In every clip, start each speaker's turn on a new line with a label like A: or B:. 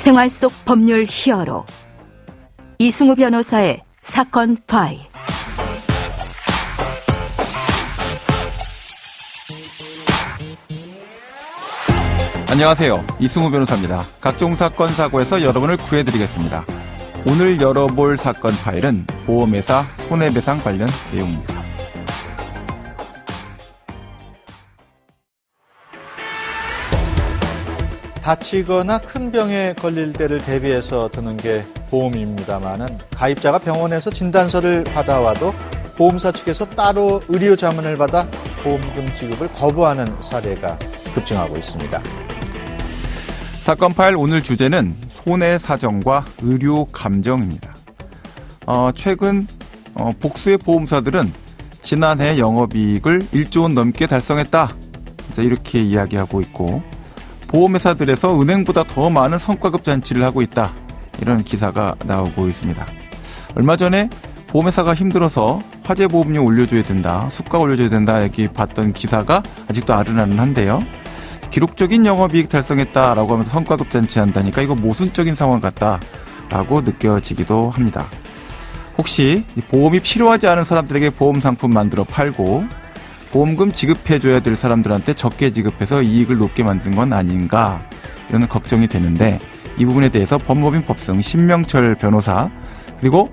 A: 생활 속 법률 히어로 이승우 변호사의 사건 파일.
B: 안녕하세요. 이승우 변호사입니다. 각종 사건 사고에서 여러분을 구해드리겠습니다. 오늘 열어볼 사건 파일은 보험회사 손해배상 관련 내용입니다.
C: 다치거나 큰 병에 걸릴 때를 대비해서 드는 게 보험입니다만은 가입자가 병원에서 진단서를 받아와도 보험사 측에서 따로 의료 자문을 받아 보험금 지급을 거부하는 사례가 급증하고 있습니다.
B: 사건 파일 오늘 주제는 손해사정과 의료감정입니다. 최근 복수의 보험사들은 지난해 영업이익을 1조 원 넘게 달성했다. 이렇게 이야기하고 있고 보험회사들에서 은행보다 더 많은 성과급 잔치를 하고 있다. 이런 기사가 나오고 있습니다. 얼마 전에 보험회사가 힘들어서 화재보험료 올려줘야 된다, 수가 올려줘야 된다 이렇게 봤던 기사가 아직도 아른아른한데요. 기록적인 영업이익 달성했다라고 하면서 성과급 잔치한다니까 이거 모순적인 상황 같다라고 느껴지기도 합니다. 혹시 보험이 필요하지 않은 사람들에게 보험 상품 만들어 팔고 보험금 지급해줘야 될 사람들한테 적게 지급해서 이익을 높게 만든 건 아닌가 이런 걱정이 되는데 이 부분에 대해서 법무법인 법승 신명철 변호사 그리고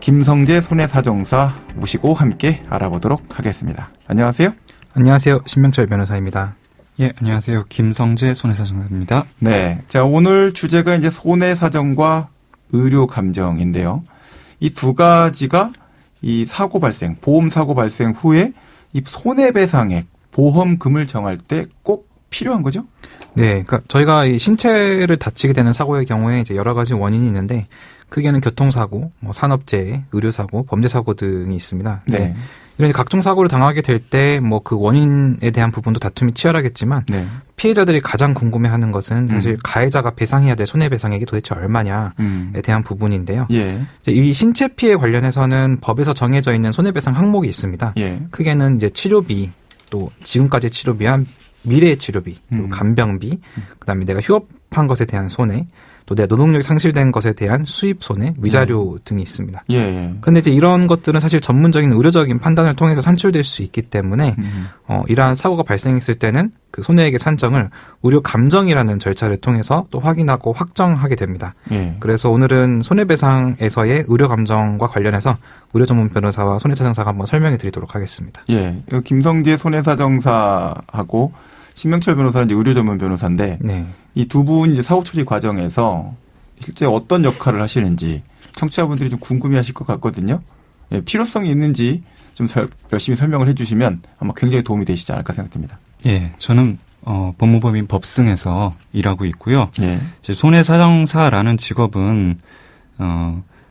B: 김성재 손해사정사 모시고 함께 알아보도록 하겠습니다. 안녕하세요.
D: 안녕하세요. 신명철 변호사입니다.
E: 예, 안녕하세요. 김성재 손해사정사입니다.
B: 네. 자, 오늘 주제가 이제 손해사정과 의료감정인데요. 이 두 가지가 이 사고 발생, 보험 사고 발생 후에 이 손해배상액, 보험금을 정할 때 꼭 필요한 거죠?
D: 네, 그러니까 저희가 이 신체를 다치게 되는 사고의 경우에 이제 여러 가지 원인이 있는데 크게는 교통사고, 산업재해, 의료사고, 범죄사고 등이 있습니다.
B: 네.
D: 이런 각종 사고를 당하게 될 때 뭐 그 원인에 대한 부분도 다툼이 치열하겠지만
B: 네.
D: 피해자들이 가장 궁금해하는 것은 사실 가해자가 배상해야 될 손해배상액이 도대체 얼마냐에 대한 부분인데요.
B: 예.
D: 이 신체 피해 관련해서는 법에서 정해져 있는 손해배상 항목이 있습니다.
B: 예.
D: 크게는 이제 치료비, 또 지금까지 치료비와 미래의 치료비, 그리고 간병비, 그다음에 내가 휴업한 것에 대한 손해, 또 내가 노동력이 상실된 것에 대한 수입 손해, 위자료 등이 있습니다.
B: 예.
D: 그런데 이제 이런 것들은 사실 전문적인 의료적인 판단을 통해서 산출될 수 있기 때문에 이러한 사고가 발생했을 때는 그 손해액의 산정을 의료 감정이라는 절차를 통해서 또 확인하고 확정하게 됩니다.
B: 예.
D: 그래서 오늘은 손해배상에서의 의료 감정과 관련해서 의료 전문 변호사와 손해사정사가 한번 설명해 드리도록 하겠습니다.
B: 예. 김성재 손해사정사하고 신명철 변호사는 이제 의료 전문 변호사인데
D: 네.
B: 이 두 분 이제 사고 처리 과정에서 실제 어떤 역할을 하시는지 청취자분들이 좀 궁금해하실 것 같거든요. 예, 필요성이 있는지 좀 열심히 설명을 해주시면 아마 굉장히 도움이 되시지 않을까 생각됩니다.
E: 예, 저는 법무법인 법승에서 일하고 있고요.
B: 예.
E: 이제 손해사정사라는 직업은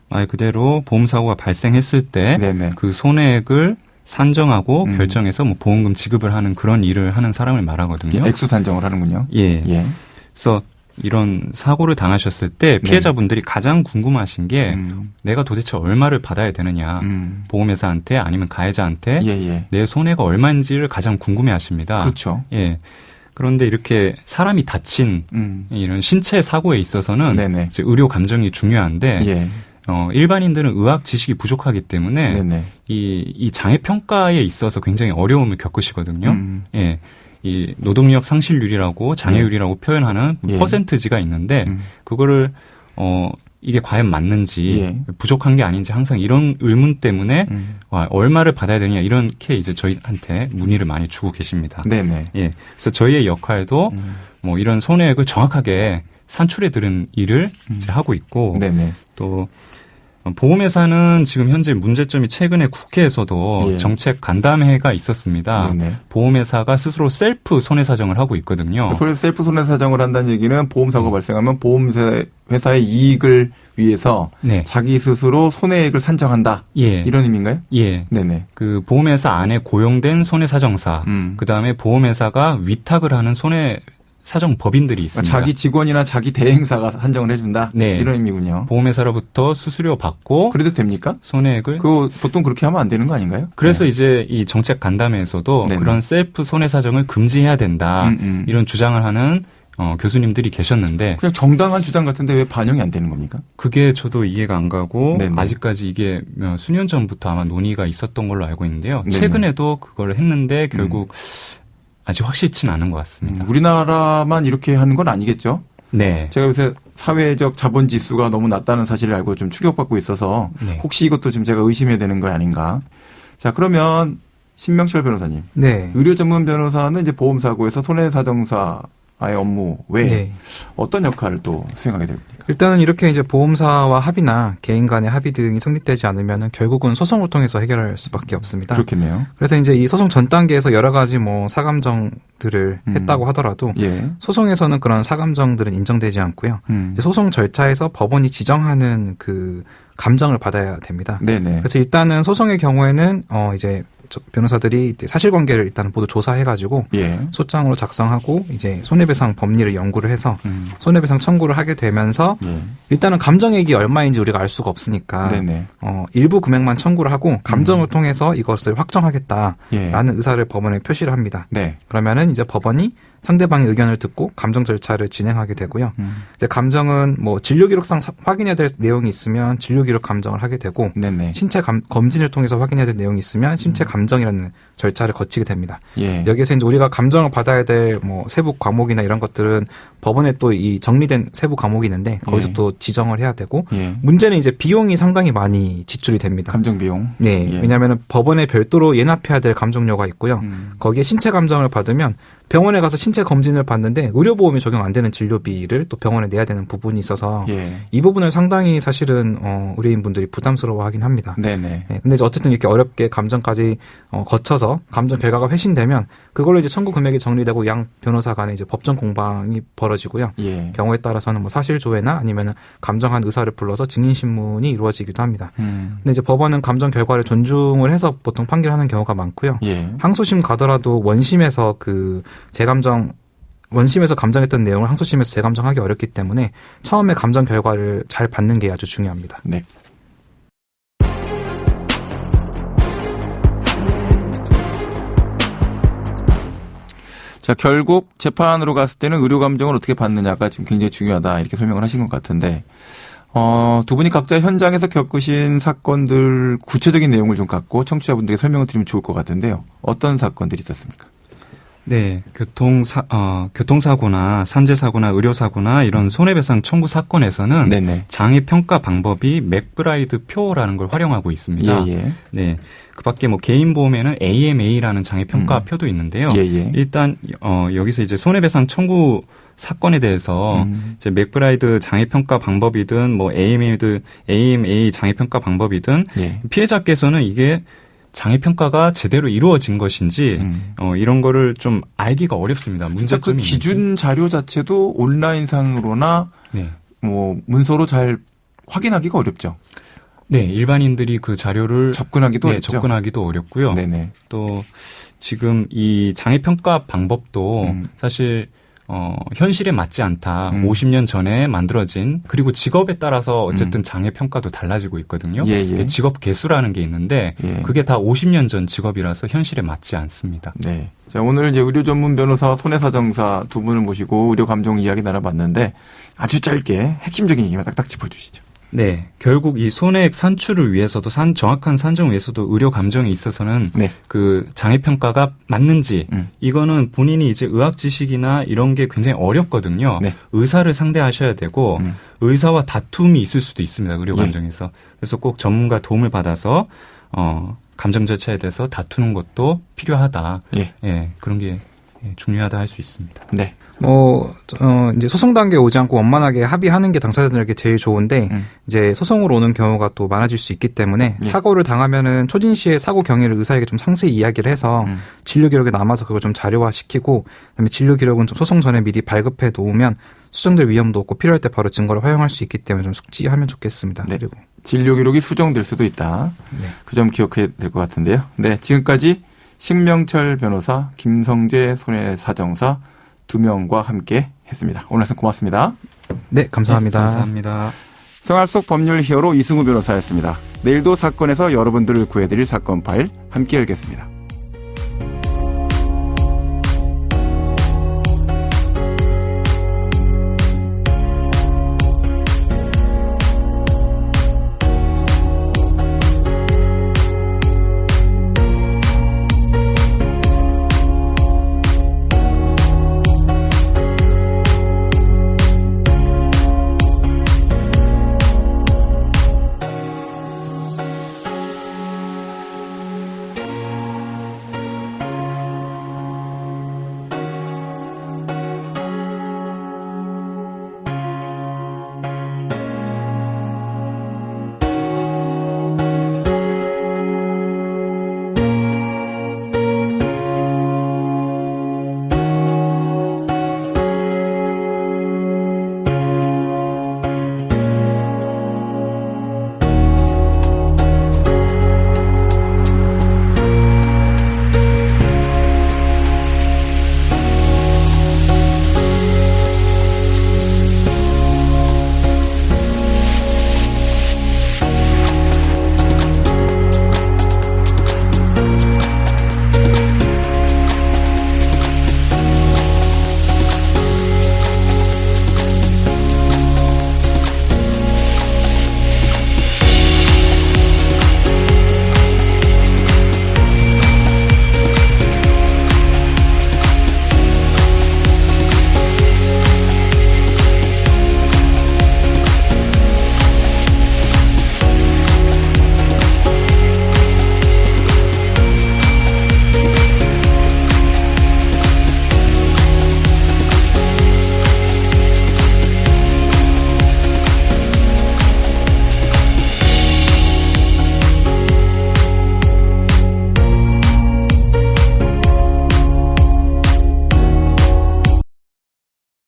E: 말 그대로 보험사고가 발생했을 때 그 손해액을 산정하고 결정해서 뭐 보험금 지급을 하는 그런 일을 하는 사람을 말하거든요.
B: 액수 산정을 하는군요.
E: 예.
B: 예.
E: 그래서 이런 사고를 당하셨을 때 피해자분들이 가장 궁금하신 게 내가 도대체 얼마를 받아야 되느냐. 보험회사한테 아니면 가해자한테 내 손해가 얼마인지를 가장 궁금해하십니다.
B: 그렇죠.
E: 예. 그런데 이렇게 사람이 다친 이런 신체 사고에 있어서는 이제 의료 감정이 중요한데 일반인들은 의학 지식이 부족하기 때문에 이 장애 평가에 있어서 굉장히 어려움을 겪으시거든요. 예. 이 노동력 상실률이라고 장애율이라고 표현하는 퍼센트지가 있는데 그거를 이게 과연 맞는지 부족한 게 아닌지 항상 이런 의문 때문에 얼마를 받아야 되냐 이렇게 이제 저희한테 문의를 많이 주고 계십니다.
B: 네네.
E: 예. 그래서 저희의 역할도 뭐 이런 손해액을 정확하게 산출해 들은 일을 이제 하고 있고 또 보험회사는 지금 현재 문제점이 최근에 국회에서도 정책 간담회가 있었습니다. 보험회사가 스스로 셀프 손해사정을 하고 있거든요.
B: 셀프 손해사정을 한다는 얘기는 보험사고가 발생하면 보험회사의 이익을 위해서 자기 스스로 손해액을 산정한다. 이런 의미인가요?
E: 예.
B: 네네.
E: 그 보험회사 안에 고용된 손해사정사, 그다음에 보험회사가 위탁을 하는 사정 법인들이 있습니다.
B: 자기 직원이나 자기 대행사가 산정을 해준다. 이런 의미군요.
E: 보험회사로부터 수수료 받고
B: 그래도 됩니까?
E: 손해액을
B: 그거 보통 그렇게 하면 안 되는 거 아닌가요?
E: 그래서 이제 이 정책 간담회에서도 그런 셀프 손해사정을 금지해야 된다. 이런 주장을 하는 교수님들이 계셨는데
B: 그냥 정당한 주장 같은데 왜 반영이 안 되는 겁니까?
E: 그게 저도 이해가 안 가고
B: 네네.
E: 아직까지 이게 수년 전부터 아마 논의가 있었던 걸로 알고 있는데요.
B: 네네.
E: 최근에도 그걸 했는데 결국 아직 확실치는 않은 것 같습니다.
B: 우리나라만 이렇게 하는 건 아니겠죠?
E: 네.
B: 제가 요새 사회적 자본 지수가 너무 낮다는 사실을 알고 좀 충격받고 있어서
E: 네.
B: 혹시 이것도 지금 제가 의심해야 되는 거 아닌가. 자, 그러면 신명철 변호사님.
D: 네.
B: 의료 전문 변호사는 이제 보험사고에서 손해사정사의 업무 외에
D: 네.
B: 어떤 역할을 또 수행하게 됩니까?
D: 일단은 이렇게 이제 보험사와 합의나 개인 간의 합의 등이 성립되지 않으면 결국은 소송을 통해서 해결할 수밖에 없습니다.
B: 그렇겠네요.
D: 그래서 이제 이 소송 전 단계에서 여러 가지 뭐 사감정들을 했다고 하더라도
B: 예.
D: 소송에서는 그런 사감정들은 인정되지 않고요. 이제 소송 절차에서 법원이 지정하는 그 감정을 받아야 됩니다.
B: 네네.
D: 그래서 일단은 소송의 경우에는 이제 변호사들이 사실관계를 일단 모두 조사해가지고
B: 예.
D: 소장으로 작성하고 이제 손해배상 법리를 연구를 해서 손해배상 청구를 하게 되면서
B: 예.
D: 일단은 감정액이 얼마인지 우리가 알 수가 없으니까
B: 네네.
D: 일부 금액만 청구를 하고 감정을 통해서 이것을 확정하겠다라는
B: 예.
D: 의사를 법원에 표시를 합니다.
B: 네.
D: 그러면은 이제 법원이 상대방의 의견을 듣고 감정 절차를 진행하게 되고요. 이제 감정은 뭐 진료기록상 확인해야 될 내용이 있으면 진료기록 감정을 하게 되고,
B: 네네.
D: 신체 검진을 통해서 확인해야 될 내용이 있으면 신체 감정이라는 절차를 거치게 됩니다.
B: 예.
D: 여기서 이제 우리가 감정을 받아야 될 뭐 세부 과목이나 이런 것들은 법원에 또 이 정리된 세부 과목이 있는데 거기서
B: 예.
D: 또 지정을 해야 되고,
B: 예.
D: 문제는 이제 비용이 상당히 많이 지출이 됩니다.
B: 감정 비용.
D: 네,
B: 예.
D: 왜냐하면 법원에 별도로 예납해야 될 감정료가 있고요. 거기에 신체 감정을 받으면 병원에 가서 신체 검진을 받는데 의료보험이 적용 안 되는 진료비를 또 병원에 내야 되는 부분이 있어서
B: 예.
D: 이 부분을 상당히 사실은 의료인분들이 부담스러워하긴 합니다.
B: 네네.
D: 네, 근데 이제 어쨌든 이렇게 어렵게 감정까지 거쳐서 감정 결과가 회신되면 그걸로 이제 청구 금액이 정리되고 양 변호사 간에 이제 법정 공방이 벌어지고요.
B: 예.
D: 경우에 따라서는 뭐 사실 조회나 아니면 감정한 의사를 불러서 증인 신문이 이루어지기도 합니다. 근데 이제 법원은 감정 결과를 존중을 해서 보통 판결하는 경우가 많고요.
B: 예.
D: 항소심 가더라도 원심에서 원심에서 감정했던 내용을 항소심에서 재감정하기 어렵기 때문에 처음에 감정 결과를 잘 받는 게 아주 중요합니다.
B: 네. 자, 결국 재판으로 갔을 때는 의료 감정을 어떻게 받느냐가 지금 굉장히 중요하다 이렇게 설명을 하신 것 같은데, 두 분이 각자 현장에서 겪으신 사건들 구체적인 내용을 좀 갖고 청취자분들에게 설명을 드리면 좋을 것 같은데요. 어떤 사건들이 있었습니까?
E: 네, 교통사고나 산재사고나 의료사고나 이런 손해배상 청구 사건에서는
B: 네네.
E: 장애평가 방법이 맥브라이드 표라는 걸 활용하고 있습니다.
B: 예.
E: 네, 그밖에 뭐 개인보험에는 AMA라는 장애평가 표도 있는데요.
B: 예.
E: 일단 여기서 이제 손해배상 청구 사건에 대해서 이제 맥브라이드 장애평가 방법이든 뭐 AMA 장애평가 방법이든
B: 예.
E: 피해자께서는 이게 장애평가가 제대로 이루어진 것인지 이런 거를 좀 알기가 어렵습니다. 문제점이
B: 그 기준 자료 자체도 온라인상으로나
E: 네.
B: 뭐 문서로 잘 확인하기가 어렵죠.
E: 네, 일반인들이 그 자료를
B: 접근하기도 어렵죠.
E: 접근하기도 어렵고요.
B: 네네.
E: 또 지금 이 장애평가 방법도 사실 현실에 맞지 않다. 50년 전에 만들어진, 그리고 직업에 따라서 어쨌든 장애평가도 달라지고 있거든요.
B: 예.
E: 직업 개수라는 게 있는데 그게 다 50년 전 직업이라서 현실에 맞지 않습니다.
B: 네. 자, 오늘 이제 의료 전문 변호사, 손해사정사 두 분을 모시고 의료 감정 이야기 나눠봤는데 아주 짧게 핵심적인 얘기만 딱딱 짚어주시죠.
E: 네, 결국 이 손해액 산출을 위해서도 정확한 산정을 위해서도 의료 감정에 있어서는
B: 네.
E: 그 장애 평가가 맞는지 이거는 본인이 이제 의학 지식이나 이런 게 굉장히 어렵거든요.
B: 네.
E: 의사를 상대하셔야 되고 의사와 다툼이 있을 수도 있습니다. 의료 감정에서. 그래서 꼭 전문가 도움을 받아서 감정 절차에 대해서 다투는 것도 필요하다. 예, 그런 게 중요하다 할 수 있습니다.
B: 네.
D: 이제 소송 단계에 오지 않고 원만하게 합의하는 게 당사자들에게 제일 좋은데, 이제 소송으로 오는 경우가 또 많아질 수 있기 때문에, 사고를 당하면은 초진 시의 사고 경위를 의사에게 좀 상세히 이야기를 해서, 진료 기록에 남아서 그걸 좀 자료화 시키고, 그다음에 진료 기록은 좀 소송 전에 미리 발급해 놓으면 수정될 위험도 없고 필요할 때 바로 증거를 활용할 수 있기 때문에 좀 숙지하면 좋겠습니다.
B: 네.
D: 그리고
B: 진료 기록이 수정될 수도 있다.
D: 네.
B: 그 점 기억해야 될 것 같은데요. 네, 지금까지 신명철 변호사, 김성재 손해사정사 두 명과 함께 했습니다. 오늘 말씀 고맙습니다.
D: 네, 감사합니다.
E: 네, 감사합니다.
B: 생활 속 법률 히어로 이승우 변호사였습니다. 내일도 사건에서 여러분들을 구해드릴 사건 파일 함께 열겠습니다.